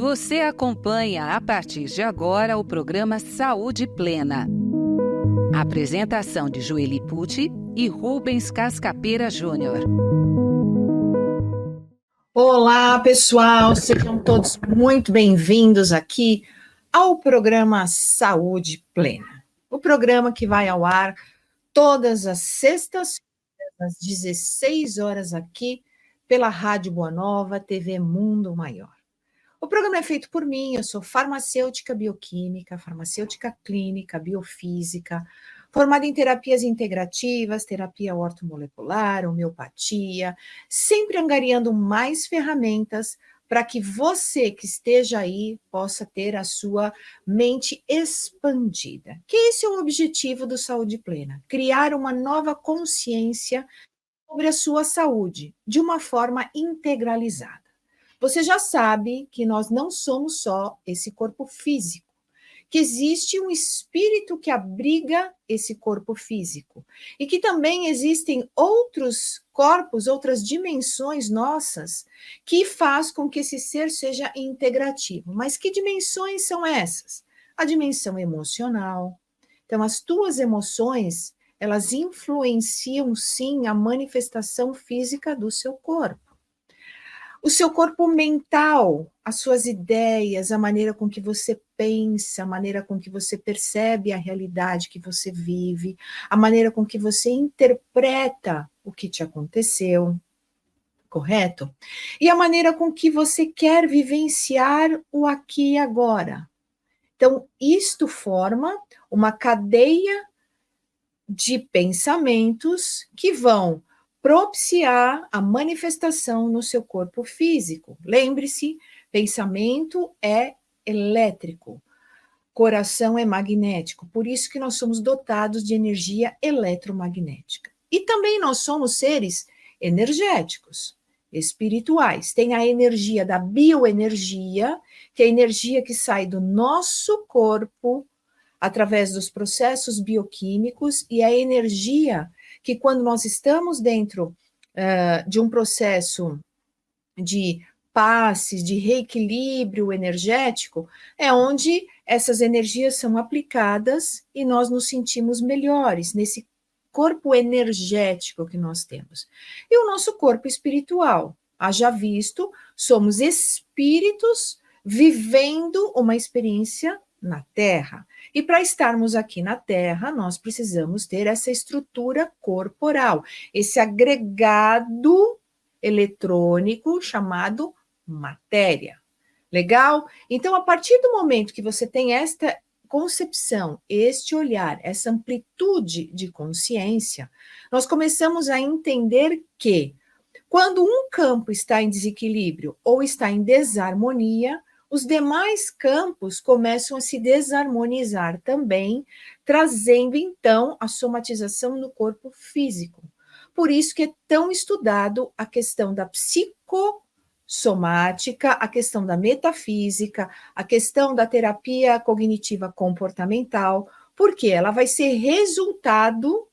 Você acompanha a partir de agora o programa Saúde Plena. Apresentação de Joeli Pucci e Rubens Cascapeira Júnior. Olá, pessoal, sejam todos muito bem-vindos aqui ao programa Saúde Plena. O programa que vai ao ar todas as sextas-feiras, às 16 horas aqui, pela Rádio Boa Nova, TV Mundo Maior. O programa é feito por mim, eu sou farmacêutica bioquímica, farmacêutica clínica, biofísica, formada em terapias integrativas, terapia ortomolecular, homeopatia, sempre angariando mais ferramentas para que você que esteja aí possa ter a sua mente expandida. Que esse é o objetivo do Saúde Plena, criar uma nova consciência sobre a sua saúde, de uma forma integralizada. Você já sabe que nós não somos só esse corpo físico, que existe um espírito que abriga esse corpo físico e que também existem outros corpos, outras dimensões nossas que faz com que esse ser seja integrativo. Mas que dimensões são essas? A dimensão emocional. Então, as tuas emoções, elas influenciam sim a manifestação física do seu corpo. O seu corpo mental, as suas ideias, a maneira com que você pensa, a maneira com que você percebe a realidade que você vive, a maneira com que você interpreta o que te aconteceu, correto? E a maneira com que você quer vivenciar o aqui e agora. Então, isto forma uma cadeia de pensamentos que vão propiciar a manifestação no seu corpo físico. Lembre-se, pensamento é elétrico, coração é magnético, por isso que nós somos dotados de energia eletromagnética. E também nós somos seres energéticos, espirituais. Tem a energia da bioenergia, que é a energia que sai do nosso corpo através dos processos bioquímicos, e a energia que, quando nós estamos dentro de um processo de passes, de reequilíbrio energético, é onde essas energias são aplicadas e nós nos sentimos melhores nesse corpo energético que nós temos. E o nosso corpo espiritual, haja visto, somos espíritos vivendo uma experiência na Terra. E para estarmos aqui na Terra, nós precisamos ter essa estrutura corporal, esse agregado eletrônico chamado matéria. Legal? Então, a partir do momento que você tem esta concepção, este olhar, essa amplitude de consciência, nós começamos a entender que quando um campo está em desequilíbrio ou está em desarmonia, os demais campos começam a se desarmonizar também, trazendo então a somatização no corpo físico. Por isso que é tão estudado a questão da psicossomática, a questão da metafísica, a questão da terapia cognitiva comportamental, porque ela vai ser resultado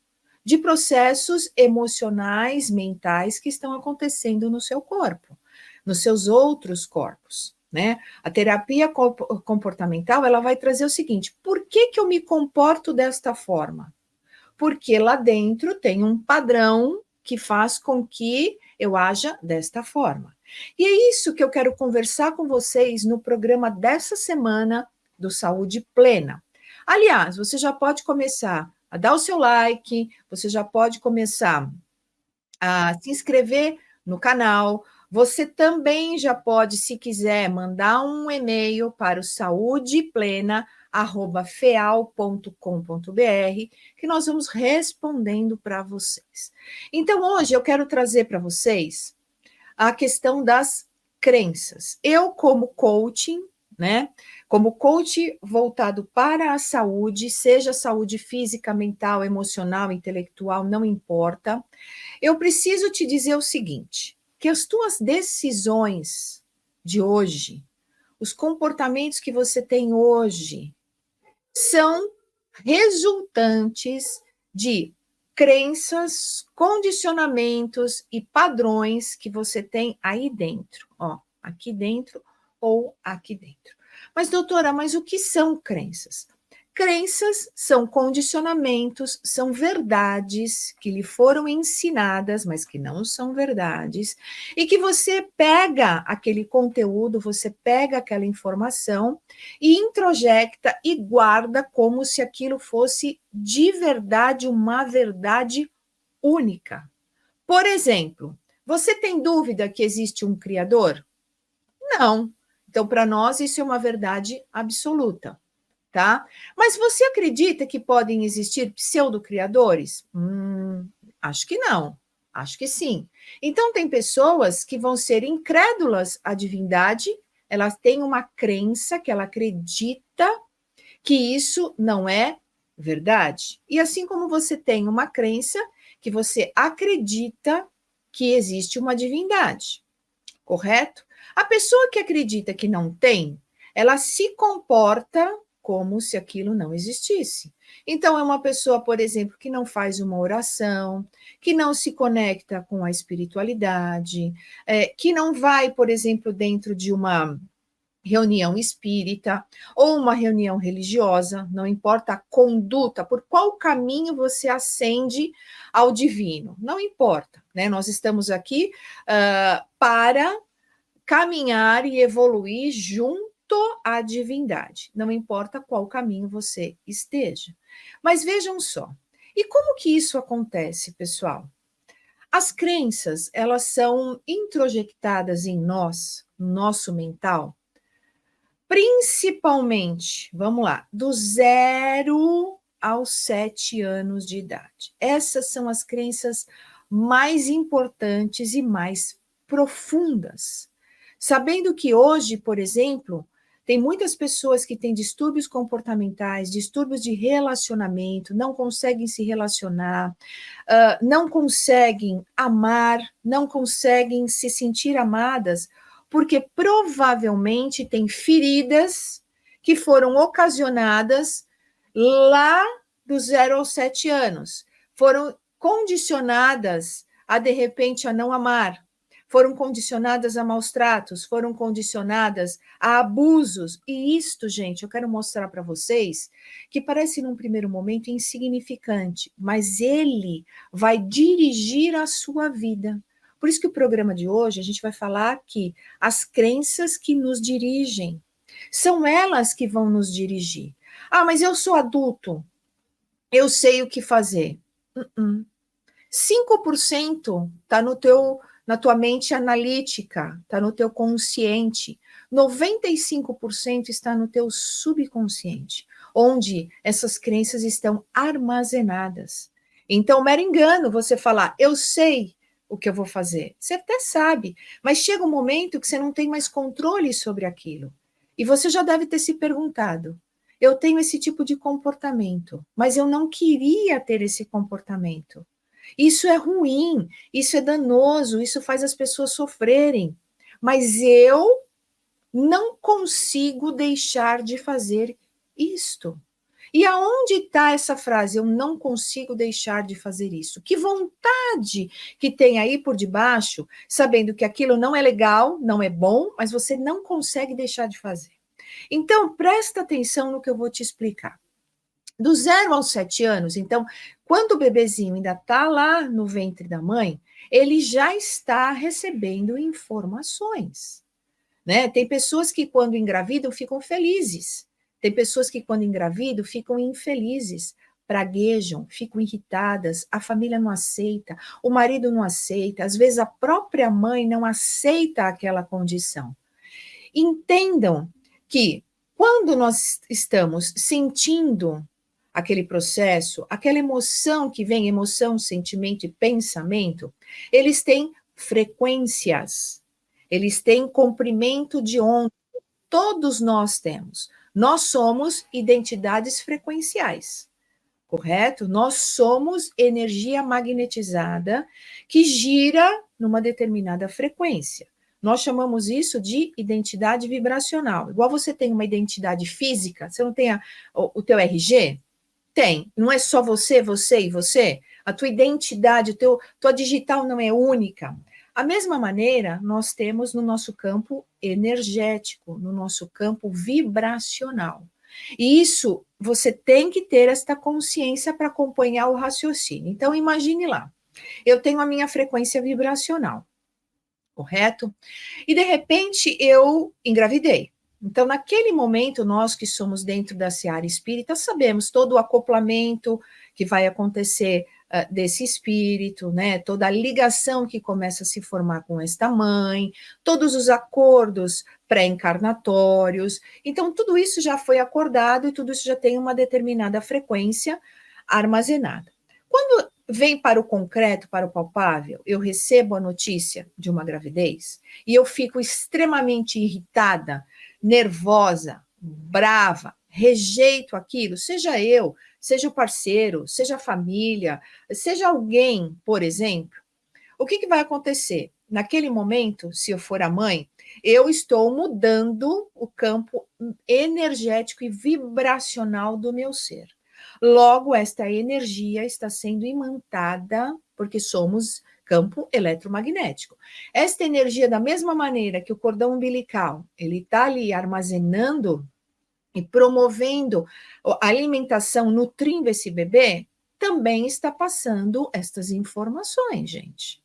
de processos emocionais, mentais que estão acontecendo no seu corpo, nos seus outros corpos. Né? A terapia comportamental, ela vai trazer o seguinte: por que eu me comporto desta forma? Porque lá dentro tem um padrão que faz com que eu haja desta forma. E é isso que eu quero conversar com vocês no programa dessa semana do Saúde Plena. Aliás, você já pode começar a dar o seu like, você já pode começar a se inscrever no canal. Você também já pode, se quiser, mandar um e-mail para o saudeplena@feal.com.br, que nós vamos respondendo para vocês. Então, hoje eu quero trazer para vocês a questão das crenças. Eu, como coaching, né? Como coach voltado para a saúde, seja saúde física, mental, emocional, intelectual, não importa, eu preciso te dizer o seguinte: que as tuas decisões de hoje, os comportamentos que você tem hoje, são resultantes de crenças, condicionamentos e padrões que você tem aí dentro. Ó, aqui dentro, ou aqui dentro. Mas, doutora, mas o que são crenças? Crenças são condicionamentos, são verdades que lhe foram ensinadas, mas que não são verdades, e que você pega aquele conteúdo, você pega aquela informação e introjecta e guarda como se aquilo fosse de verdade uma verdade única. Por exemplo, você tem dúvida que existe um Criador? Não. Então, para nós, isso é uma verdade absoluta. Tá? Mas você acredita que podem existir pseudo-criadores? Acho que não. Acho que sim. Então, tem pessoas que vão ser incrédulas à divindade, elas têm uma crença que ela acredita que isso não é verdade. E assim como você tem uma crença que você acredita que existe uma divindade, correto? A pessoa que acredita que não tem, ela se comporta como se aquilo não existisse. Então, é uma pessoa, por exemplo, que não faz uma oração, que não se conecta com a espiritualidade, que não vai, por exemplo, dentro de uma reunião espírita ou uma reunião religiosa, não importa a conduta, por qual caminho você ascende ao divino, não importa, né? Nós estamos aqui para caminhar e evoluir junto à divindade, não importa qual caminho você esteja. Mas vejam só, e como que isso acontece, pessoal? As crenças, elas são introjectadas em nós, no nosso mental, principalmente, vamos lá, do 0 aos 7 anos de idade. Essas são as crenças mais importantes e mais profundas. Sabendo que hoje, por exemplo, tem muitas pessoas que têm distúrbios comportamentais, distúrbios de relacionamento, não conseguem se relacionar, não conseguem amar, não conseguem se sentir amadas, porque provavelmente tem feridas que foram ocasionadas lá dos 0 aos 7 anos, foram condicionadas a, de repente, a não amar, foram condicionadas a maus tratos, foram condicionadas a abusos. E isto, gente, eu quero mostrar para vocês que parece num primeiro momento insignificante, mas ele vai dirigir a sua vida. Por isso que o programa de hoje, a gente vai falar que as crenças que nos dirigem, são elas que vão nos dirigir. Ah, mas eu sou adulto, eu sei o que fazer. 5% está na tua mente analítica, está no teu consciente. 95% está no teu subconsciente, onde essas crenças estão armazenadas. Então, mero engano você falar, eu sei o que eu vou fazer. Você até sabe, mas chega um momento que você não tem mais controle sobre aquilo. E você já deve ter se perguntado, eu tenho esse tipo de comportamento, mas eu não queria ter esse comportamento. Isso é ruim, isso é danoso, isso faz as pessoas sofrerem. Mas eu não consigo deixar de fazer isto. E aonde está essa frase? Eu não consigo deixar de fazer isso. Que vontade que tem aí por debaixo, sabendo que aquilo não é legal, não é bom, mas você não consegue deixar de fazer. Então, presta atenção no que eu vou te explicar. Do 0 aos 7 anos, então, quando o bebezinho ainda está lá no ventre da mãe, ele já está recebendo informações, né? Tem pessoas que quando engravidam ficam felizes, tem pessoas que quando engravidam ficam infelizes, praguejam, ficam irritadas, a família não aceita, o marido não aceita, às vezes a própria mãe não aceita aquela condição. Entendam que quando nós estamos sentindo aquele processo, aquela emoção que vem, emoção, sentimento e pensamento, eles têm frequências, eles têm comprimento de onda, todos nós temos. Nós somos identidades frequenciais, correto? Nós somos energia magnetizada que gira numa determinada frequência. Nós chamamos isso de identidade vibracional. Igual você tem uma identidade física, você não tem o teu RG? Tem. Não é só você, você e você. A tua identidade, tua digital não é única. A mesma maneira, nós temos no nosso campo energético, no nosso campo vibracional. E isso, você tem que ter esta consciência para acompanhar o raciocínio. Então, imagine lá, eu tenho a minha frequência vibracional, correto? E, de repente, eu engravidei. Então, naquele momento, nós que somos dentro da seara espírita, sabemos todo o acoplamento que vai acontecer desse espírito, né? Toda a ligação que começa a se formar com esta mãe, todos os acordos pré-encarnatórios. Então, tudo isso já foi acordado e tudo isso já tem uma determinada frequência armazenada. Quando vem para o concreto, para o palpável, eu recebo a notícia de uma gravidez e eu fico extremamente irritada, nervosa, brava, rejeito aquilo, seja eu, seja o parceiro, seja a família, seja alguém, por exemplo, o que vai acontecer? Naquele momento, se eu for a mãe, eu estou mudando o campo energético e vibracional do meu ser. Logo, esta energia está sendo imantada, porque somos campo eletromagnético. Esta energia, da mesma maneira que o cordão umbilical, ele está ali armazenando e promovendo a alimentação, nutrindo esse bebê, também está passando estas informações, gente.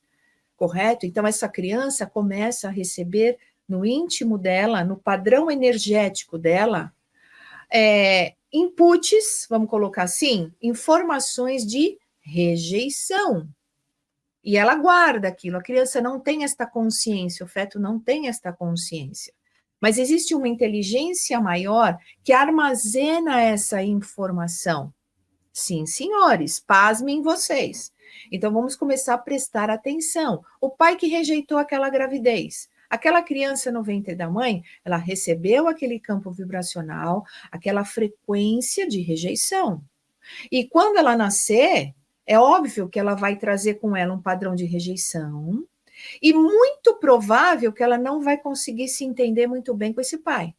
Correto? Então, essa criança começa a receber no íntimo dela, no padrão energético dela, inputs, vamos colocar assim, informações de rejeição. E ela guarda aquilo. A criança não tem esta consciência, o feto não tem esta consciência. Mas existe uma inteligência maior que armazena essa informação. Sim, senhores, pasmem vocês. Então, vamos começar a prestar atenção. O pai que rejeitou aquela gravidez, aquela criança no ventre da mãe, ela recebeu aquele campo vibracional, aquela frequência de rejeição. E quando ela nascer, é óbvio que ela vai trazer com ela um padrão de rejeição, e muito provável que ela não vai conseguir se entender muito bem com esse pai.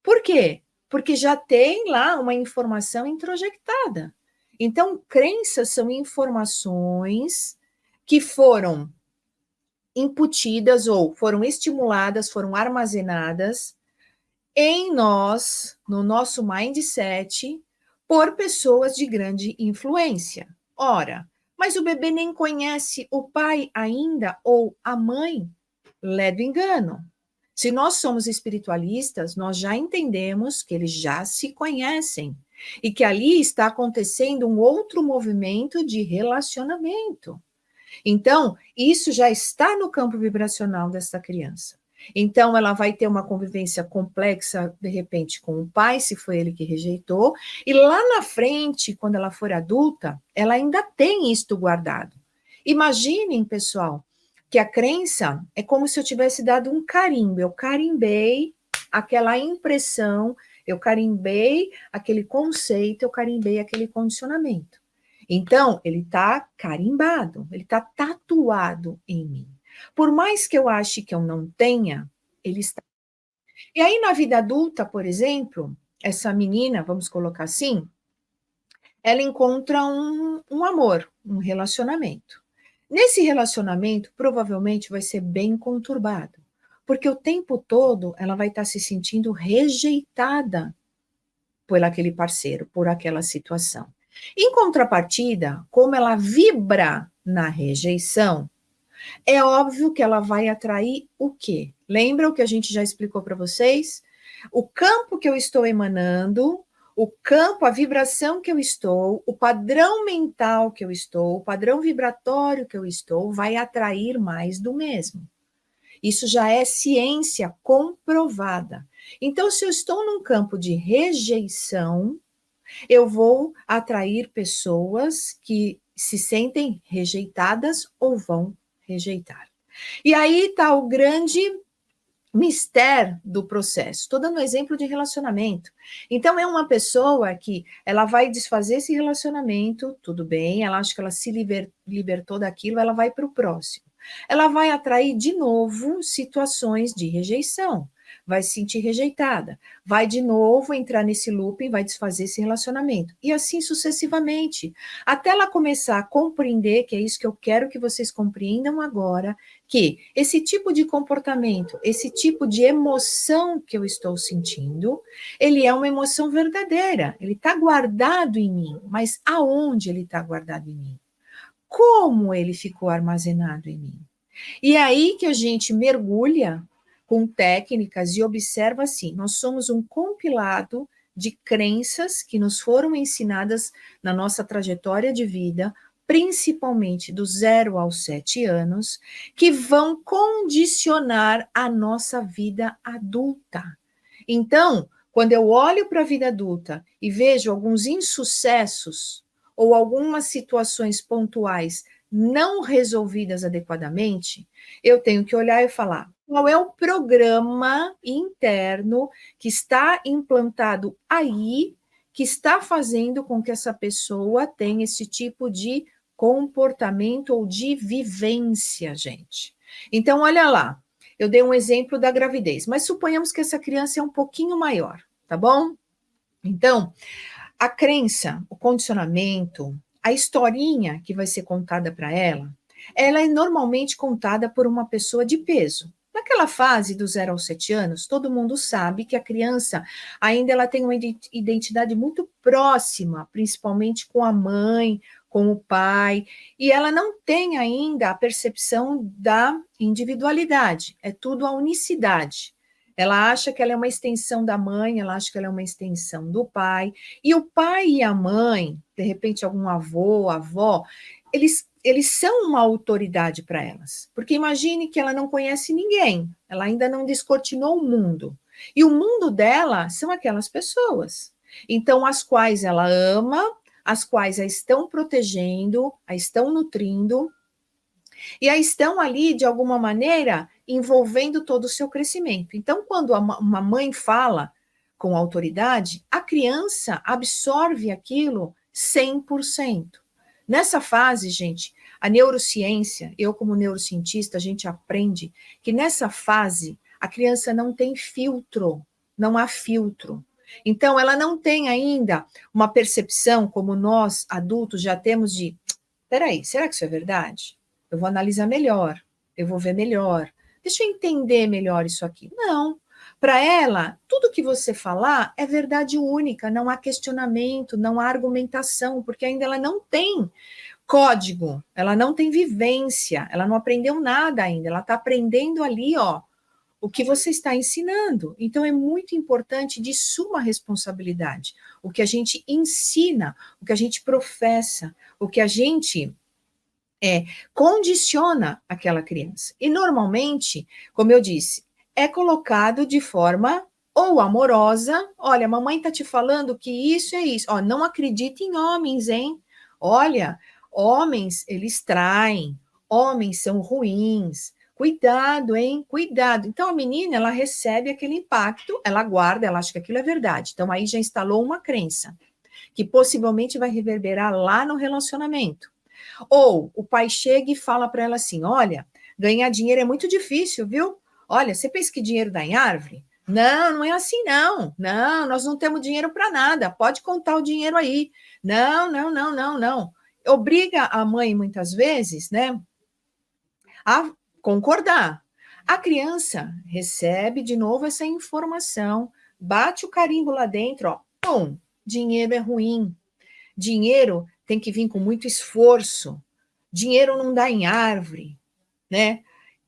Por quê? Porque já tem lá uma informação introjectada. Então, crenças são informações que foram inputidas ou foram estimuladas, foram armazenadas em nós, no nosso mindset, por pessoas de grande influência. Ora, mas o bebê nem conhece o pai ainda ou a mãe? Ledo engano. Se nós somos espiritualistas, nós já entendemos que eles já se conhecem e que ali está acontecendo um outro movimento de relacionamento. Então, isso já está no campo vibracional dessa criança. Então, ela vai ter uma convivência complexa, de repente, com o pai, se foi ele que rejeitou, e lá na frente, quando ela for adulta, ela ainda tem isto guardado. Imaginem, pessoal, que a crença é como se eu tivesse dado um carimbo, eu carimbei aquela impressão, eu carimbei aquele conceito, eu carimbei aquele condicionamento. Então, ele está carimbado, ele está tatuado em mim. Por mais que eu ache que eu não tenha, ele está. E aí, na vida adulta, por exemplo, essa menina, vamos colocar assim, ela encontra um amor, um relacionamento. Nesse relacionamento, provavelmente vai ser bem conturbado, porque o tempo todo ela vai estar se sentindo rejeitada por aquele parceiro, por aquela situação. Em contrapartida, como ela vibra na rejeição, é óbvio que ela vai atrair o quê? Lembra o que a gente já explicou para vocês? O campo que eu estou emanando, o campo, a vibração que eu estou, o padrão mental que eu estou, o padrão vibratório que eu estou, vai atrair mais do mesmo. Isso já é ciência comprovada. Então, se eu estou num campo de rejeição, eu vou atrair pessoas que se sentem rejeitadas ou vão rejeitar. E aí está o grande mistério do processo. Estou dando um exemplo de relacionamento. Então, é uma pessoa que ela vai desfazer esse relacionamento, tudo bem, ela acha que ela se libertou daquilo, ela vai para o próximo. Ela vai atrair de novo situações de rejeição. vai se sentir rejeitada, vai de novo entrar nesse looping, vai desfazer esse relacionamento, e assim sucessivamente, até ela começar a compreender, que é isso que eu quero que vocês compreendam agora, que esse tipo de comportamento, esse tipo de emoção que eu estou sentindo, ele é uma emoção verdadeira, ele está guardado em mim, mas aonde ele está guardado em mim? Como ele ficou armazenado em mim? E é aí que a gente mergulha com técnicas e observa assim, nós somos um compilado de crenças que nos foram ensinadas na nossa trajetória de vida, principalmente do 0 aos 7 anos, que vão condicionar a nossa vida adulta. Então, quando eu olho para a vida adulta e vejo alguns insucessos ou algumas situações pontuais não resolvidas adequadamente, eu tenho que olhar e falar: qual é o programa interno que está implantado aí, que está fazendo com que essa pessoa tenha esse tipo de comportamento ou de vivência, gente? Então, olha lá, eu dei um exemplo da gravidez, mas suponhamos que essa criança é um pouquinho maior, tá bom? Então, a crença, o condicionamento, a historinha que vai ser contada para ela é normalmente contada por uma pessoa de peso. Naquela fase do 0 aos 7 anos, todo mundo sabe que a criança ainda ela tem uma identidade muito próxima, principalmente com a mãe, com o pai, e ela não tem ainda a percepção da individualidade, é tudo a unicidade. Ela acha que ela é uma extensão da mãe, ela acha que ela é uma extensão do pai, e o pai e a mãe, de repente algum avô, avó, eles são uma autoridade para elas. Porque imagine que ela não conhece ninguém, ela ainda não descortinou o mundo. E o mundo dela são aquelas pessoas. Então, as quais ela ama, as quais a estão protegendo, a estão nutrindo, e a estão ali, de alguma maneira, envolvendo todo o seu crescimento. Então, quando uma mãe fala com autoridade, a criança absorve aquilo 100%. Nessa fase, gente, a neurociência, eu como neurocientista, a gente aprende que nessa fase a criança não tem filtro, não há filtro. Então, ela não tem ainda uma percepção como nós, adultos, já temos de, peraí, será que isso é verdade? Eu vou analisar melhor, eu vou ver melhor, deixa eu entender melhor isso aqui. Não. Para ela, tudo que você falar é verdade única, não há questionamento, não há argumentação, porque ainda ela não tem código, ela não tem vivência, ela não aprendeu nada ainda, ela está aprendendo ali, ó, o que você está ensinando. Então, é muito importante, de suma responsabilidade, o que a gente ensina, o que a gente professa, o que a gente condiciona aquela criança. E, normalmente, como eu disse, é colocado de forma ou amorosa, olha, mamãe está te falando que isso é isso, ó, não acredita em homens, hein? Olha, homens, eles traem, homens são ruins, cuidado, hein? Cuidado. Então, a menina, ela recebe aquele impacto, ela guarda, ela acha que aquilo é verdade. Então, aí já instalou uma crença, que possivelmente vai reverberar lá no relacionamento. Ou o pai chega e fala para ela assim: olha, ganhar dinheiro é muito difícil, viu? Olha, você pensa que dinheiro dá em árvore? Não, não é assim, não. Não, nós não temos dinheiro para nada. Pode contar o dinheiro aí. Não, não, não, não, não. Obriga a mãe, muitas vezes, né, a concordar. A criança recebe de novo essa informação, bate o carimbo lá dentro, ó, pum, dinheiro é ruim. Dinheiro tem que vir com muito esforço. Dinheiro não dá em árvore, né?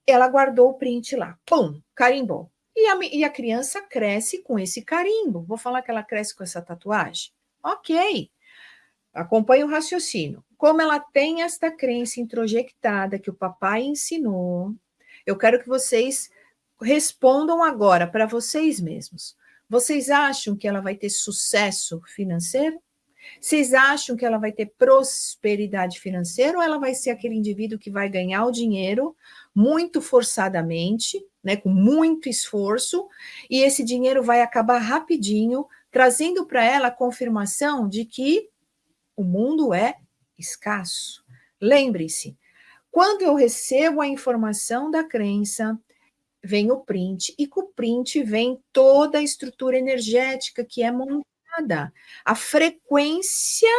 Ela guardou o print lá, pum, carimbou. E a criança cresce com esse carimbo. Vou falar que ela cresce com essa tatuagem? Ok. Acompanhe o raciocínio. Como ela tem esta crença introjectada que o papai ensinou, eu quero que vocês respondam agora para vocês mesmos. Vocês acham que ela vai ter sucesso financeiro? Vocês acham que ela vai ter prosperidade financeira ou ela vai ser aquele indivíduo que vai ganhar o dinheiro muito forçadamente, né, com muito esforço, e esse dinheiro vai acabar rapidinho, trazendo para ela a confirmação de que o mundo é escasso? Lembre-se, quando eu recebo a informação da crença, vem o print, e com o print vem toda a estrutura energética que é montada, a frequência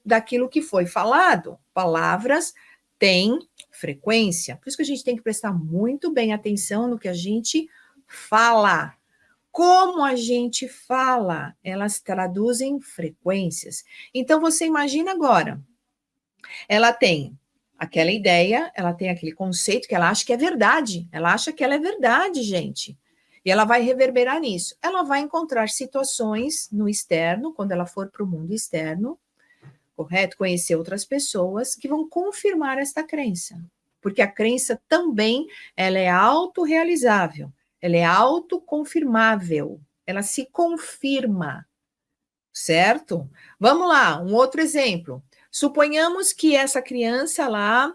daquilo que foi falado. Palavras têm frequência, por isso que a gente tem que prestar muito bem atenção no que a gente fala. Como a gente fala, elas traduzem frequências. Então, você imagina agora, ela tem aquela ideia, ela tem aquele conceito que ela acha que é verdade, ela acha que ela é verdade, gente. E ela vai reverberar nisso. Ela vai encontrar situações no externo, quando ela for para o mundo externo, correto? Conhecer outras pessoas que vão confirmar esta crença. Porque a crença também, ela é autorrealizável, ela é autoconfirmável, ela se confirma, certo? Vamos lá, um outro exemplo. Suponhamos que essa criança lá,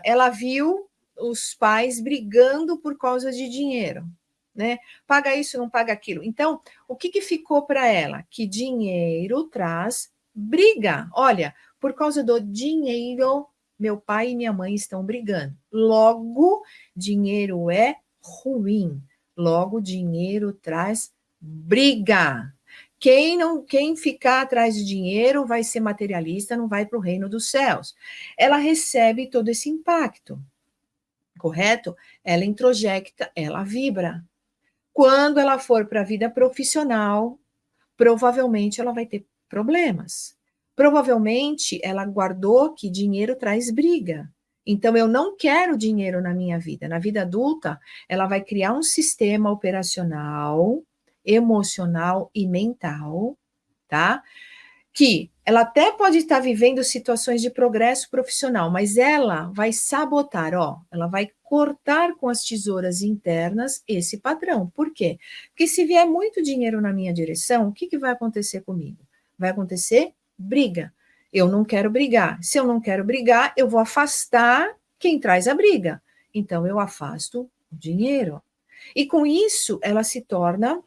ela viu os pais brigando por causa de dinheiro, né? Paga isso, não paga aquilo. Então, o que ficou para ela? Que dinheiro traz briga. Olha, por causa do dinheiro, meu pai e minha mãe estão brigando. Logo, dinheiro é ruim. Logo, dinheiro traz briga. Quem ficar atrás de dinheiro vai ser materialista, não vai para o reino dos céus. Ela recebe todo esse impacto, correto? Ela introjecta, ela vibra. Quando ela for para a vida profissional, provavelmente ela vai ter problemas. Provavelmente ela guardou que dinheiro traz briga. Então, eu não quero dinheiro na minha vida. Na vida adulta, ela vai criar um sistema operacional, emocional e mental, tá? Que ela até pode estar vivendo situações de progresso profissional, mas ela vai sabotar, ó, ela vai cortar com as tesouras internas esse padrão. Por quê? Porque se vier muito dinheiro na minha direção, o que vai acontecer comigo? Vai acontecer briga. Eu não quero brigar. Se eu não quero brigar, eu vou afastar quem traz a briga. Então, eu afasto o dinheiro. E com isso, ela se torna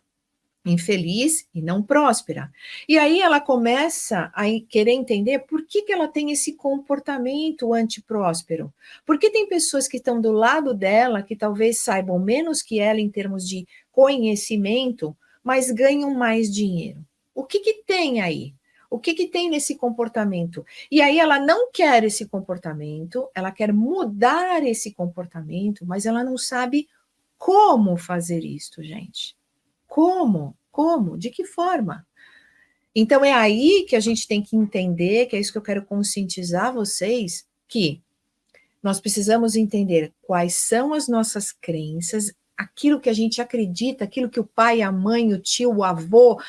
infeliz e não próspera. E aí ela começa a querer entender por que ela tem esse comportamento antipróspero. Porque tem pessoas que estão do lado dela, que talvez saibam menos que ela em termos de conhecimento, mas ganham mais dinheiro. O que tem aí? O que tem nesse comportamento? E aí ela não quer esse comportamento, ela quer mudar esse comportamento, mas ela não sabe como fazer isso, gente. Como? Como? De que forma? Então é aí que a gente tem que entender, que é isso que eu quero conscientizar vocês, que nós precisamos entender quais são as nossas crenças, aquilo que a gente acredita, aquilo que o pai, a mãe, o tio, o avô,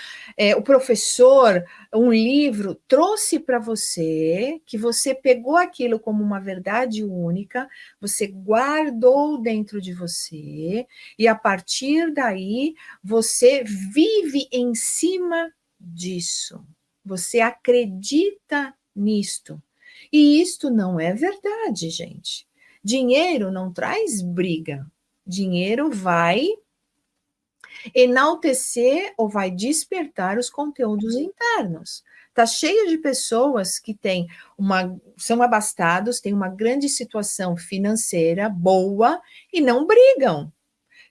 o professor, um livro trouxe para você, que você pegou aquilo como uma verdade única, você guardou dentro de você, e a partir daí você vive em cima disso. Você acredita nisto. E isto não é verdade, gente. Dinheiro não traz briga. Dinheiro vai enaltecer ou vai despertar os conteúdos internos. Está cheio de pessoas que são abastados, têm uma grande situação financeira boa e não brigam.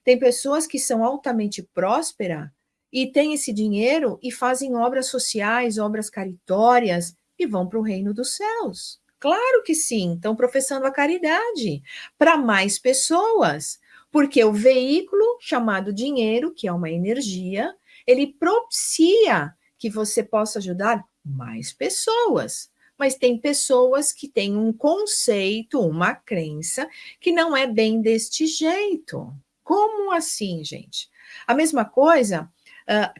Tem pessoas que são altamente prósperas e têm esse dinheiro e fazem obras sociais, obras caritórias e vão para o reino dos céus. Claro que sim, estão professando a caridade para mais pessoas, porque o veículo chamado dinheiro, que é uma energia, ele propicia que você possa ajudar mais pessoas. Mas tem pessoas que têm um conceito, uma crença, que não é bem deste jeito. Como assim, gente? A mesma coisa,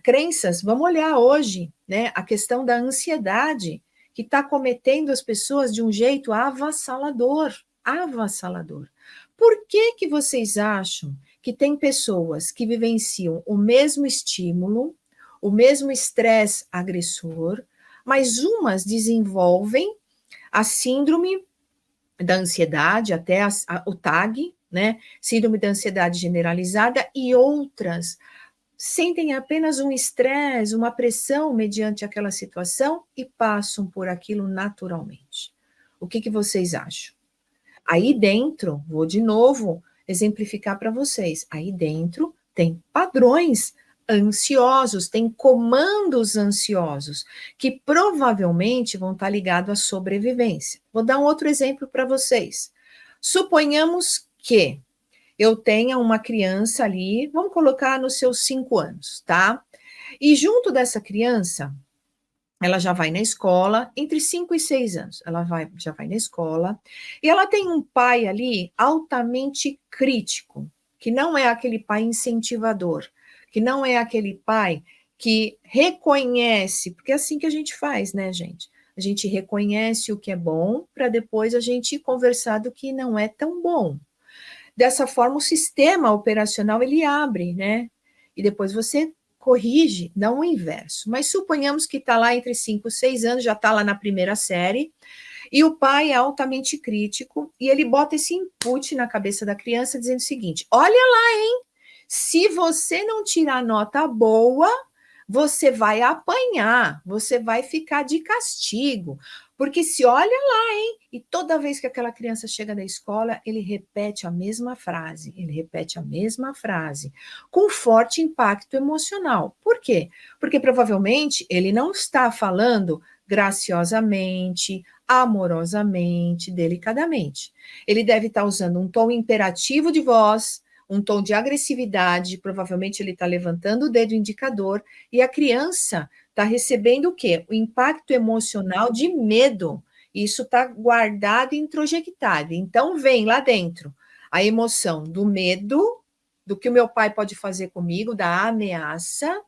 crenças, vamos olhar hoje, né? A questão da ansiedade, que está cometendo as pessoas de um jeito avassalador, avassalador. Por que vocês acham que tem pessoas que vivenciam o mesmo estímulo, o mesmo estresse agressor, mas umas desenvolvem a síndrome da ansiedade, até o TAG, né? Síndrome da ansiedade generalizada, e outras sentem apenas um estresse, uma pressão mediante aquela situação e passam por aquilo naturalmente. O que vocês acham? Aí dentro, vou de novo exemplificar para vocês. Aí dentro tem padrões ansiosos, tem comandos ansiosos, que provavelmente vão estar ligados à sobrevivência. Vou dar um outro exemplo para vocês. Suponhamos que eu tenha uma criança ali, vamos colocar nos seus 5 anos, tá? E junto dessa criança, ela já vai na escola, entre 5 e 6 anos, já vai na escola, e ela tem um pai ali altamente crítico, que não é aquele pai incentivador, que não é aquele pai que reconhece, porque é assim que a gente faz, né, gente? A gente reconhece o que é bom para depois a gente conversar do que não é tão bom. Dessa forma, o sistema operacional ele abre, né? E depois você corrige, não o inverso. Mas suponhamos que está lá entre 5 e 6 anos, já está lá na primeira série, e o pai é altamente crítico, e ele bota esse input na cabeça da criança, dizendo o seguinte: olha lá, hein? Se você não tirar nota boa, você vai apanhar, você vai ficar de castigo. Porque se olha lá, hein? E toda vez que aquela criança chega da escola, ele repete a mesma frase, com forte impacto emocional. Por quê? Porque provavelmente ele não está falando graciosamente, amorosamente, delicadamente. Ele deve estar usando um tom imperativo de voz, um tom de agressividade, provavelmente ele está levantando o dedo indicador, e a criança está recebendo o quê? O impacto emocional de medo. Isso está guardado e introjectado. Então, vem lá dentro a emoção do medo, do que o meu pai pode fazer comigo, da ameaça,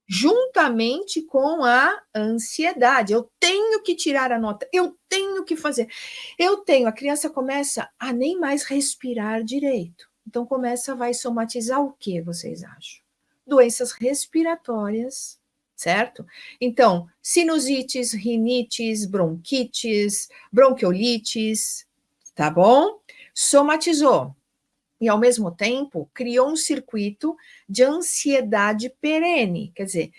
juntamente com a ansiedade. Eu tenho que tirar a nota, eu tenho que fazer. A criança começa a nem mais respirar direito. Então, vai somatizar o que, vocês acham? Doenças respiratórias, certo? Então, sinusites, rinites, bronquites, bronquiolites, tá bom? Somatizou. E, ao mesmo tempo, criou um circuito de ansiedade perene. Quer dizer,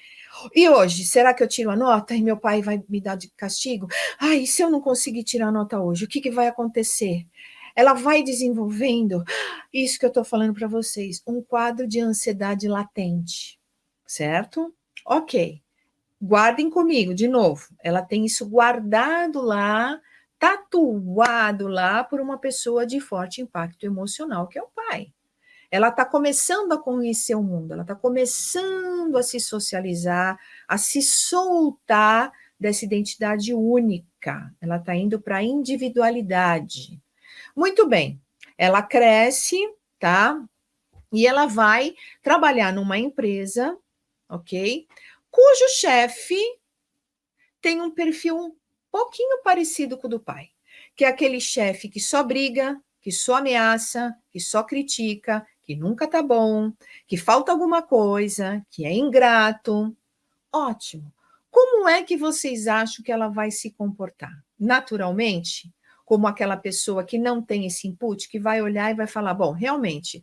e hoje, será que eu tiro a nota e meu pai vai me dar de castigo? Ai, e se eu não conseguir tirar a nota hoje, o que vai acontecer? Ela vai desenvolvendo, isso que eu estou falando para vocês, um quadro de ansiedade latente, certo? Ok, guardem comigo, de novo, ela tem isso guardado lá, tatuado lá por uma pessoa de forte impacto emocional, que é o pai. Ela está começando a conhecer o mundo, ela está começando a se socializar, a se soltar dessa identidade única, ela está indo para a individualidade. Muito bem, ela cresce, tá? E ela vai trabalhar numa empresa, ok? Cujo chefe tem um perfil um pouquinho parecido com o do pai, que é aquele chefe que só briga, que só ameaça, que só critica, que nunca tá bom, que falta alguma coisa, que é ingrato. Ótimo. Como é que vocês acham que ela vai se comportar? Naturalmente, como aquela pessoa que não tem esse input, que vai olhar e vai falar, bom, realmente,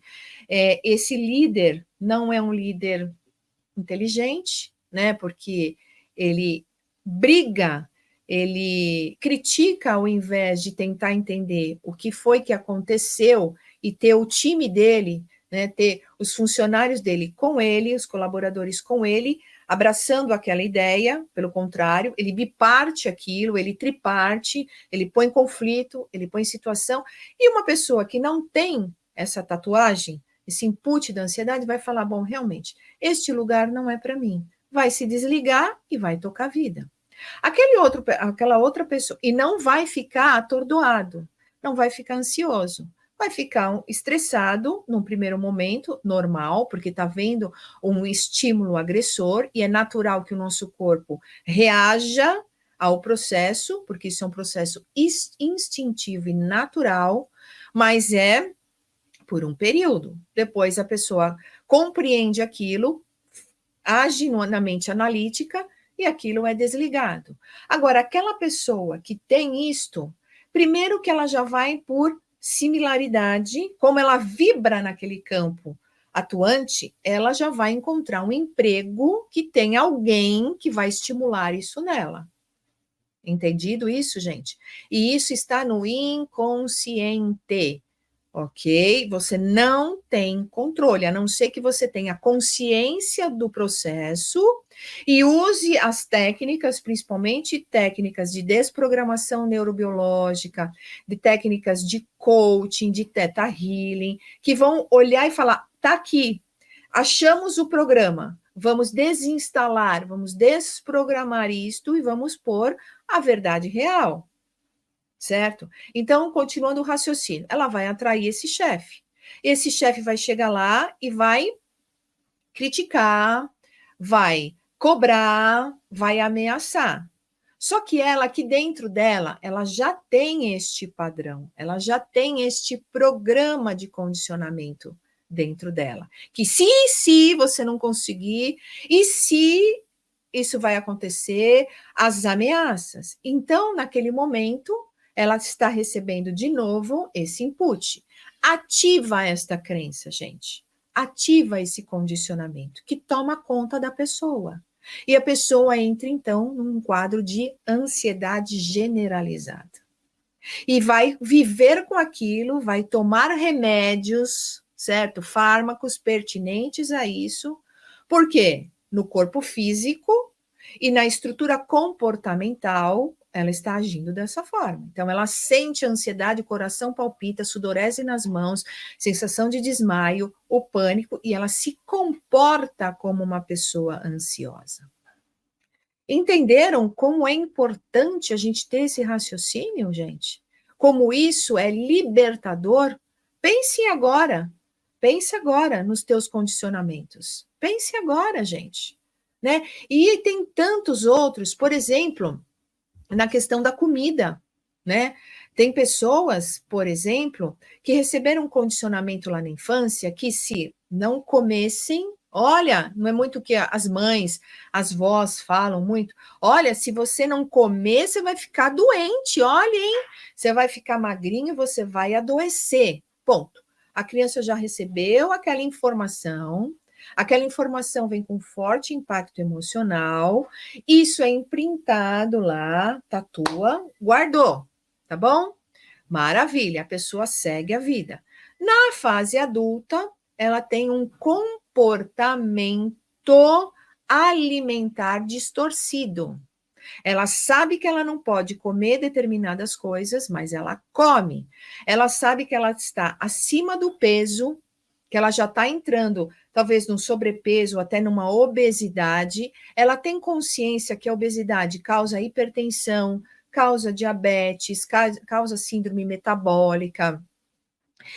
esse líder não é um líder inteligente, né? Porque ele briga, ele critica ao invés de tentar entender o que foi que aconteceu e ter o time dele, né? Ter os funcionários dele com ele, os colaboradores com ele, abraçando aquela ideia. Pelo contrário, ele biparte aquilo, ele triparte, ele põe conflito, ele põe situação. E uma pessoa que não tem essa tatuagem, esse input da ansiedade, vai falar, bom, realmente, este lugar não é para mim. Vai se desligar e vai tocar a vida. Aquela outra pessoa, e não vai ficar atordoado, não vai ficar ansioso, vai ficar estressado num primeiro momento, normal, porque está vendo um estímulo agressor, e é natural que o nosso corpo reaja ao processo, porque isso é um processo instintivo e natural, mas é por um período. Depois a pessoa compreende aquilo, age na mente analítica e aquilo é desligado. Agora, aquela pessoa que tem isto, primeiro que ela já vai por similaridade, como ela vibra naquele campo atuante, ela já vai encontrar um emprego que tem alguém que vai estimular isso nela. Entendido isso, gente? E isso está no inconsciente. ok? Você não tem controle, a não ser que você tenha consciência do processo e use as técnicas, principalmente técnicas de desprogramação neurobiológica, de técnicas de coaching, de Theta Healing, que vão olhar e falar, tá aqui, achamos o programa, vamos desinstalar, vamos desprogramar isto e vamos pôr a verdade real. Certo? Então, continuando o raciocínio, ela vai atrair esse chefe. Esse chefe vai chegar lá e vai criticar, vai cobrar, vai ameaçar. Só que ela, aqui dentro dela, ela já tem este padrão, ela já tem este programa de condicionamento dentro dela. Que se você não conseguir, e se isso vai acontecer, as ameaças. Então, naquele momento, ela está recebendo de novo esse input. Ativa esta crença, gente. Ativa esse condicionamento que toma conta da pessoa. E a pessoa entra, então, num quadro de ansiedade generalizada. E vai viver com aquilo, vai tomar remédios, certo? Fármacos pertinentes a isso. Por quê? No corpo físico e na estrutura comportamental, ela está agindo dessa forma. Então, ela sente ansiedade, o coração palpita, sudorese nas mãos, sensação de desmaio, o pânico, e ela se comporta como uma pessoa ansiosa. Entenderam como é importante a gente ter esse raciocínio, gente? Como isso é libertador? Pense agora nos teus condicionamentos. Pense agora, gente, né? E tem tantos outros, por exemplo, na questão da comida, né? Tem pessoas, por exemplo, que receberam um condicionamento lá na infância que se não comessem, olha, não é muito o que as mães, as vós falam muito, olha, se você não comer, você vai ficar doente, olha, hein? Você vai ficar magrinho, você vai adoecer. Ponto. A criança já recebeu aquela informação vem com forte impacto emocional, isso é imprintado lá, tatua, guardou, tá bom? Maravilha, a pessoa segue a vida. Na fase adulta, ela tem um comportamento alimentar distorcido. Ela sabe que ela não pode comer determinadas coisas, mas ela come. Ela sabe que ela está acima do peso, que ela já está entrando, talvez, num sobrepeso, até numa obesidade. Ela tem consciência que a obesidade causa hipertensão, causa diabetes, causa síndrome metabólica,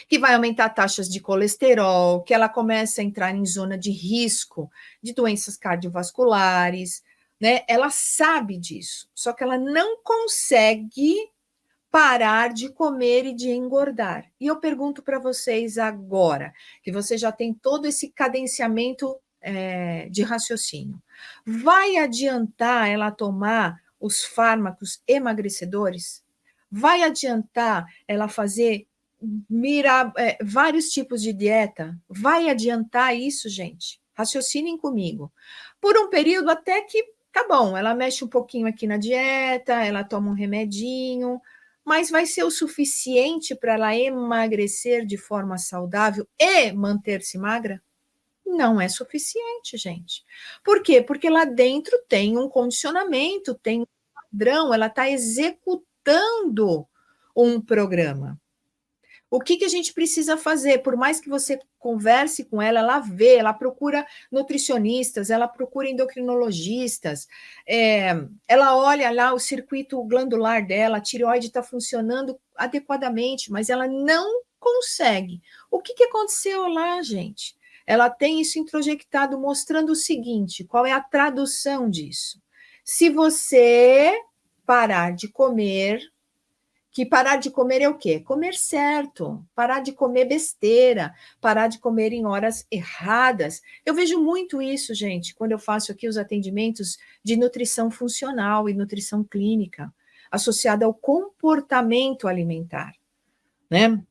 que vai aumentar taxas de colesterol, que ela começa a entrar em zona de risco de doenças cardiovasculares, né? Ela sabe disso, só que ela não consegue parar de comer e de engordar. E eu pergunto para vocês agora, que você já tem todo esse cadenciamento de raciocínio, vai adiantar ela tomar os fármacos emagrecedores? Vai adiantar ela fazer vários tipos de dieta? Vai adiantar isso, gente? Raciocinem comigo. Por um período até que, tá bom, ela mexe um pouquinho aqui na dieta, ela toma um remedinho, mas vai ser o suficiente para ela emagrecer de forma saudável e manter-se magra? Não é suficiente, gente. Por quê? Porque lá dentro tem um condicionamento, tem um padrão, ela está executando um programa. O que a gente precisa fazer? Por mais que você converse com ela, ela vê, ela procura nutricionistas, ela procura endocrinologistas, ela olha lá o circuito glandular dela, a tireoide está funcionando adequadamente, mas ela não consegue. O que aconteceu lá, gente? Ela tem isso introjectado mostrando o seguinte: qual é a tradução disso? Se você parar de comer, que parar de comer é o quê? Comer certo, parar de comer besteira, parar de comer em horas erradas. Eu vejo muito isso, gente, quando eu faço aqui os atendimentos de nutrição funcional e nutrição clínica, associada ao comportamento alimentar, né?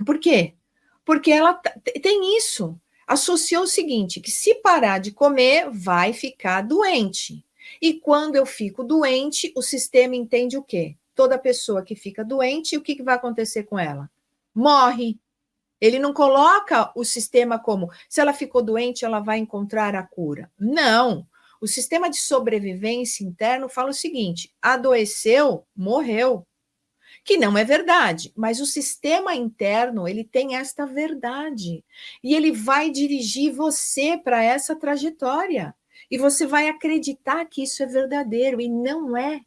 Por quê? Porque ela tem isso. Associou o seguinte, que se parar de comer, vai ficar doente. E quando eu fico doente, o sistema entende o quê? Toda pessoa que fica doente, o que vai acontecer com ela? Morre. Ele não coloca o sistema como, se ela ficou doente, ela vai encontrar a cura. Não. O sistema de sobrevivência interno fala o seguinte: adoeceu, morreu. Que não é verdade, mas o sistema interno, ele tem esta verdade. E ele vai dirigir você para essa trajetória. E você vai acreditar que isso é verdadeiro, e não é.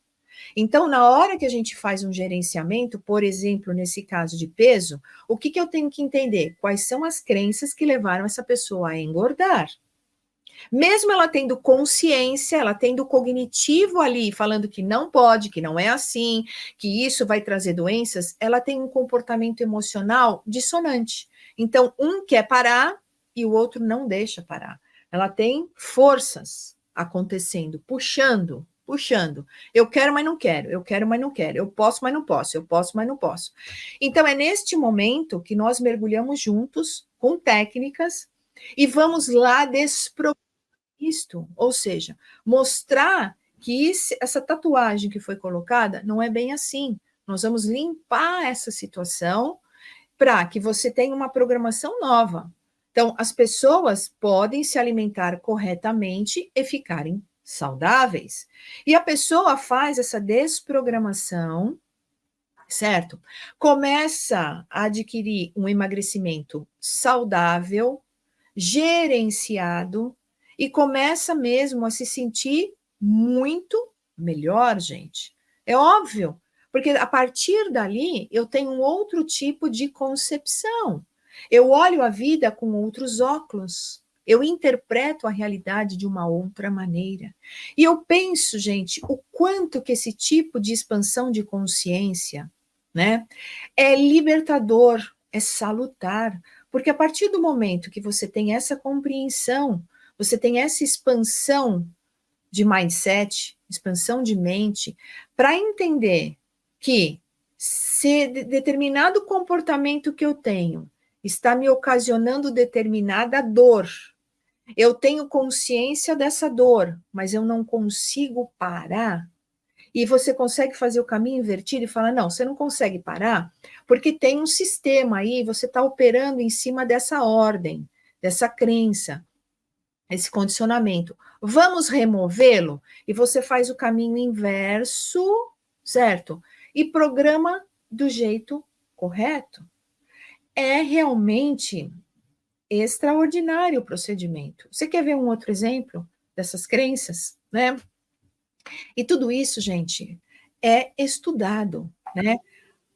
Então, na hora que a gente faz um gerenciamento, por exemplo, nesse caso de peso, o que eu tenho que entender? Quais são as crenças que levaram essa pessoa a engordar? Mesmo ela tendo consciência, ela tendo cognitivo ali, falando que não pode, que não é assim, que isso vai trazer doenças, ela tem um comportamento emocional dissonante. Então, um quer parar e o outro não deixa parar. Ela tem forças acontecendo, puxando. Eu quero, mas não quero. Eu quero, mas não quero. Eu posso, mas não posso. Eu posso, mas não posso. Então, é neste momento que nós mergulhamos juntos com técnicas e vamos lá desprogramar isto, ou seja, mostrar que essa tatuagem que foi colocada não é bem assim. Nós vamos limpar essa situação para que você tenha uma programação nova. Então, as pessoas podem se alimentar corretamente e ficarem saudáveis. E a pessoa faz essa desprogramação, certo? Começa a adquirir um emagrecimento saudável, gerenciado, e começa mesmo a se sentir muito melhor, gente. É óbvio, porque a partir dali eu tenho um outro tipo de concepção. Eu olho a vida com outros óculos. Eu interpreto a realidade de uma outra maneira. E eu penso, gente, o quanto que esse tipo de expansão de consciência, né, é libertador, é salutar, porque a partir do momento que você tem essa compreensão, você tem essa expansão de mindset, expansão de mente, para entender que se determinado comportamento que eu tenho está me ocasionando determinada dor, eu tenho consciência dessa dor, mas eu não consigo parar. E você consegue fazer o caminho invertido e falar: não, você não consegue parar, porque tem um sistema aí, você está operando em cima dessa ordem, dessa crença, esse condicionamento. Vamos removê-lo? E você faz o caminho inverso, certo? E programa do jeito correto. É realmente extraordinário o procedimento. Você quer ver um outro exemplo dessas crenças, né? E tudo isso, gente, é estudado, né?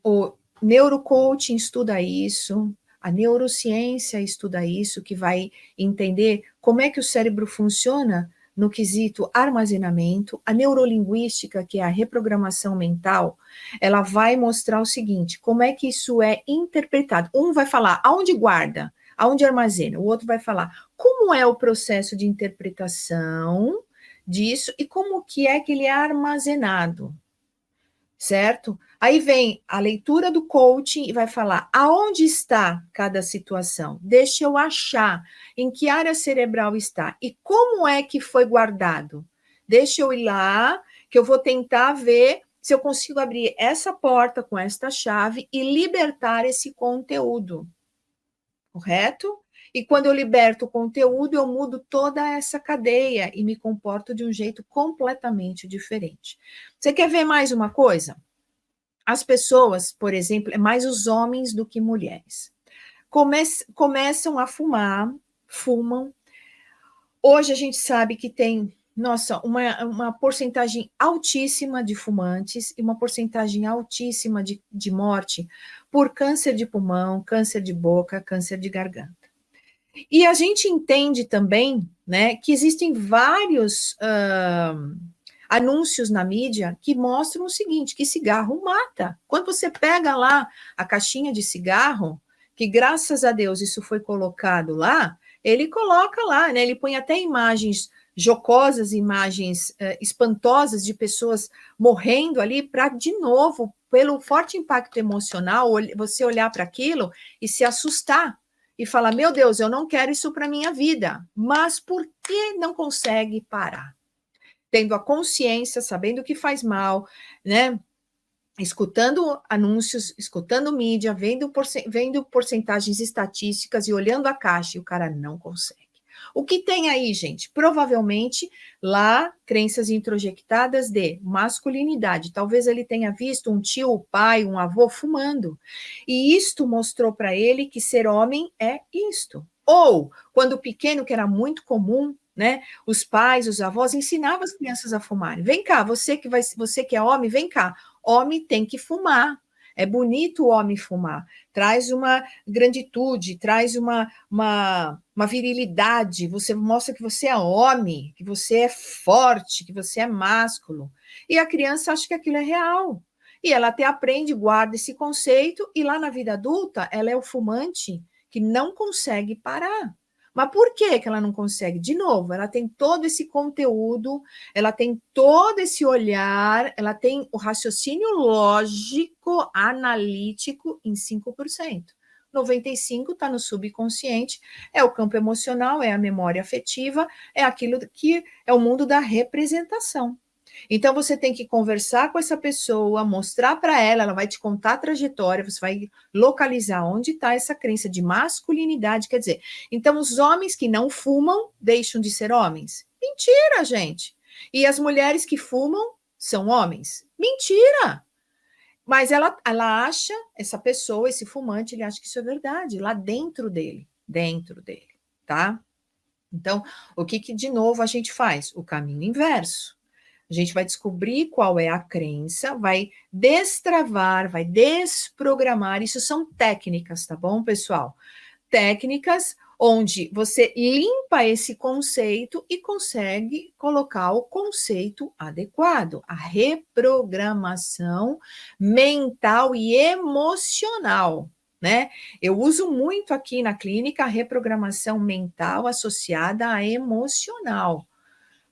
O neurocoaching estuda isso, a neurociência estuda isso, que vai entender como é que o cérebro funciona no quesito armazenamento. A neurolinguística, que é a reprogramação mental, ela vai mostrar o seguinte, como é que isso é interpretado. Um vai falar aonde guarda, aonde armazena, o outro vai falar como é o processo de interpretação disso e como que é que ele é armazenado, certo? Aí vem a leitura do coaching e vai falar aonde está cada situação. Deixa eu achar em que área cerebral está e como é que foi guardado. Deixa eu ir lá, que eu vou tentar ver se eu consigo abrir essa porta com esta chave e libertar esse conteúdo. Correto? E quando eu liberto o conteúdo, eu mudo toda essa cadeia e me comporto de um jeito completamente diferente. Você quer ver mais uma coisa? As pessoas, por exemplo, é mais os homens do que mulheres, começam a fumam. Hoje a gente sabe que tem, nossa, uma porcentagem altíssima de fumantes e uma porcentagem altíssima de morte por câncer de pulmão, câncer de boca, câncer de garganta. E a gente entende também, né, que existem vários anúncios na mídia que mostram o seguinte, que cigarro mata. Quando você pega lá a caixinha de cigarro, que graças a Deus isso foi colocado lá, ele coloca lá, né, ele põe até imagens jocosas, imagens espantosas de pessoas morrendo ali, para, de novo, pelo forte impacto emocional, você olhar para aquilo e se assustar, e falar, meu Deus, eu não quero isso para a minha vida. Mas por que não consegue parar? Tendo a consciência, sabendo que faz mal, né? escutando anúncios, escutando mídia, vendo porcentagens estatísticas e olhando a caixa, e o cara não consegue. O que tem aí, gente? Provavelmente lá crenças introjectadas de masculinidade. Talvez ele tenha visto um tio, um pai, um avô fumando. E isto mostrou para ele que ser homem é isto. Ou, quando pequeno, que era muito comum, né? Os pais, os avós ensinavam as crianças a fumarem. Vem cá, você que é homem, vem cá. Homem tem que fumar. É bonito o homem fumar. Traz uma granditude, traz uma virilidade. Você mostra que você é homem, que você é forte, que você é másculo. E a criança acha que aquilo é real. E ela até aprende, guarda esse conceito, e lá na vida adulta, ela é o fumante que não consegue parar. Mas por que ela não consegue? De novo, ela tem todo esse conteúdo, ela tem todo esse olhar, ela tem o raciocínio lógico, analítico em 5%. 95% está no subconsciente, é o campo emocional, é a memória afetiva, é aquilo que é o mundo da representação. Então, você tem que conversar com essa pessoa, mostrar para ela, ela vai te contar a trajetória, você vai localizar onde está essa crença de masculinidade. Quer dizer, então, os homens que não fumam deixam de ser homens? Mentira, gente. E as mulheres que fumam são homens? Mentira. Mas ela acha, essa pessoa, esse fumante, ele acha que isso é verdade, lá dentro dele, tá? Então, o que de novo a gente faz? O caminho inverso. A gente vai descobrir qual é a crença, vai destravar, vai desprogramar. Isso são técnicas, tá bom, pessoal? Técnicas onde você limpa esse conceito e consegue colocar o conceito adequado, a reprogramação mental e emocional, né? Eu uso muito aqui na clínica a reprogramação mental associada à emocional.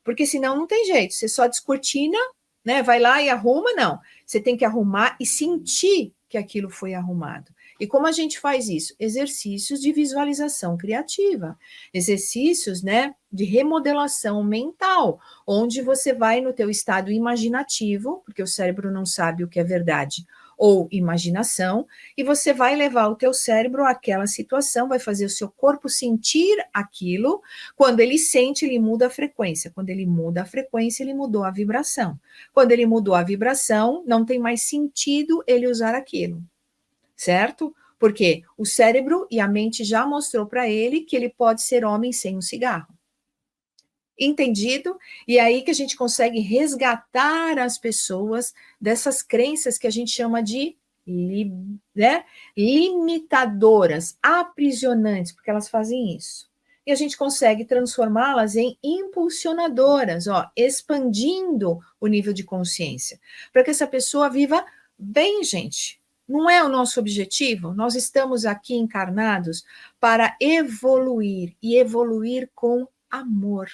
Porque senão não tem jeito, você só descortina, né? Vai lá e arruma, não. Você tem que arrumar e sentir que aquilo foi arrumado. E como a gente faz isso? Exercícios de visualização criativa, exercícios, né, de remodelação mental, onde você vai no teu estado imaginativo, porque o cérebro não sabe o que é verdade ou imaginação, e você vai levar o teu cérebro àquela situação, vai fazer o seu corpo sentir aquilo. Quando ele sente, ele muda a frequência. Quando ele muda a frequência, ele mudou a vibração. Quando ele mudou a vibração, não tem mais sentido ele usar aquilo, certo? Porque o cérebro e a mente já mostrou para ele que ele pode ser homem sem um cigarro. Entendido? E aí que a gente consegue resgatar as pessoas dessas crenças que a gente chama de limitadoras, aprisionantes, porque elas fazem isso. E a gente consegue transformá-las em impulsionadoras, expandindo o nível de consciência, para que essa pessoa viva bem, gente. Não é o nosso objetivo? Nós estamos aqui encarnados para evoluir, e evoluir com amor.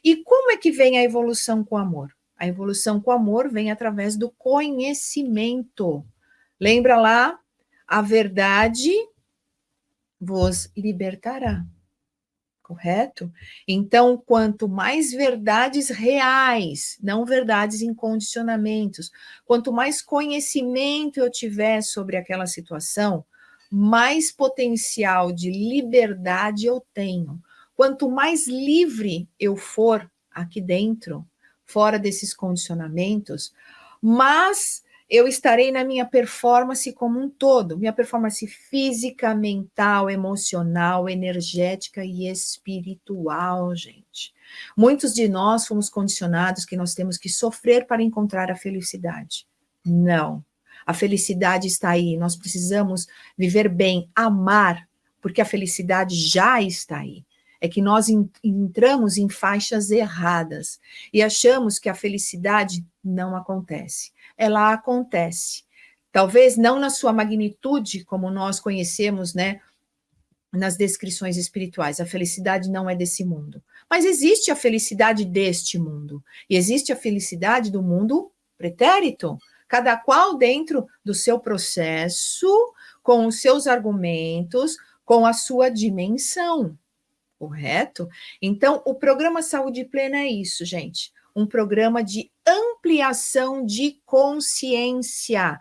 E como é que vem a evolução com amor? A evolução com amor vem através do conhecimento. Lembra lá? A verdade vos libertará. Correto? Então, quanto mais verdades reais, não verdades em condicionamentos, quanto mais conhecimento eu tiver sobre aquela situação, mais potencial de liberdade eu tenho. Quanto mais livre eu for aqui dentro, fora desses condicionamentos, mais eu estarei na minha performance como um todo, minha performance física, mental, emocional, energética e espiritual, gente. Muitos de nós fomos condicionados que nós temos que sofrer para encontrar a felicidade. Não. A felicidade está aí, nós precisamos viver bem, amar, porque a felicidade já está aí. É que nós entramos em faixas erradas e achamos que a felicidade não acontece. Ela acontece. Talvez não na sua magnitude, como nós conhecemos, né, nas descrições espirituais. A felicidade não é desse mundo. Mas existe a felicidade deste mundo. E existe a felicidade do mundo pretérito. Cada qual dentro do seu processo, com os seus argumentos, com a sua dimensão. Correto? Então, o programa Saúde Plena é isso, gente. um programa de ampliação de consciência.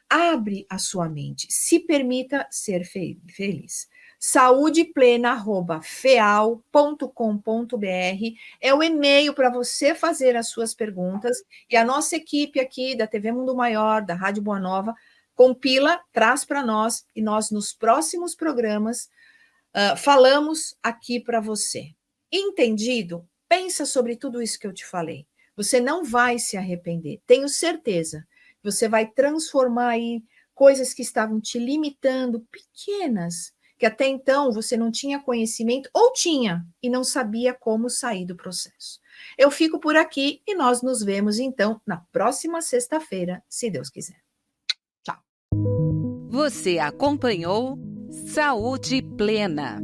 Abre a sua mente, se permita ser feliz. saudeplena@feal.com.br é o e-mail para você fazer as suas perguntas e a nossa equipe aqui da TV Mundo Maior, da Rádio Boa Nova, compila, traz para nós e nós nos próximos programas falamos aqui para você. Entendido? Pensa sobre tudo isso que eu te falei. Você não vai se arrepender, tenho certeza. Você vai transformar aí coisas que estavam te limitando, pequenas, que até então você não tinha conhecimento, ou tinha, e não sabia como sair do processo. Eu fico por aqui e nós nos vemos, então, na próxima sexta-feira, se Deus quiser. Tchau. Você acompanhou Saúde Plena.